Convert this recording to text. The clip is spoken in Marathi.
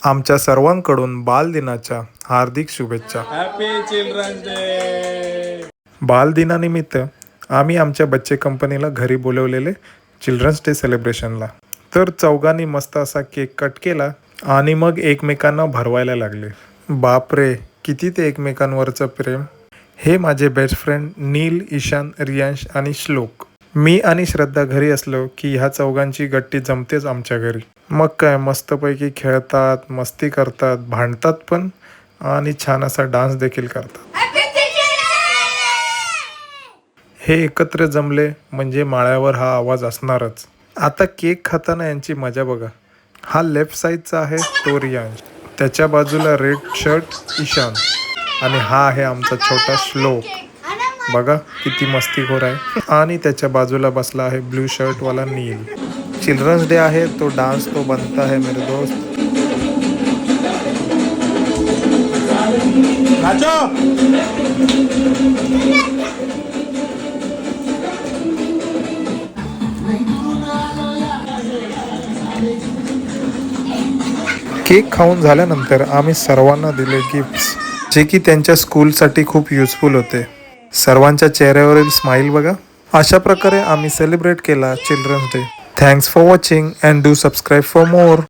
आमच्या सर्वांकडून बालदिनाच्या हार्दिक शुभेच्छा. Happy children's day. बालदिनानिमित्त आम्ही आमच्या बच्चे कंपनीला घरी बोलवलेले चिल्ड्रन्स डे सेलिब्रेशनला. तर चौघांनी मस्त असा केक कट केला आणि मग एकमेकांना भरवायला लागले. बापरे, किती ते एकमेकांवरचं प्रेम. हे माझे बेस्ट फ्रेंड नील, ईशान, रियांश आणि श्लोक. मी आणि श्रद्धा घरी असलो की ह्या चौघांची गट्टी जमतेच आमच्या घरी. मग काय मस्तपैकी खेळतात, मस्ती करतात, भांडतात पण आणि छान असा डान्स देखील करतात. हे एकत्र जमले म्हणजे माळ्यावर हा आवाज असणारच. आता केक खाताना यांची मजा बघा. हा लेफ्ट साईडचा आहे तो रियांश, त्याच्या बाजूला रेड शर्ट ईशान आणि हा आहे आमचा छोटा श्लोक. बघा किती मस्तीखोर आहे. आणि त्याच्या बाजूला बसला आहे ब्लू शर्ट वाला नील. चिल्ड्रन्स डे आहे तो डान्स तो बनता है मेरे दोस्त. केक खाऊन झाल्यानंतर आम्ही सर्वांना दिले गिफ्ट्स, जे की त्यांच्या स्कूलसाठी खूप युजफुल होते. सर्वांच्या चेहऱ्यावरील स्माइल बघा. अशा प्रकारे आम्ही सेलिब्रेट केला children's day. Thanks for watching and do subscribe for more.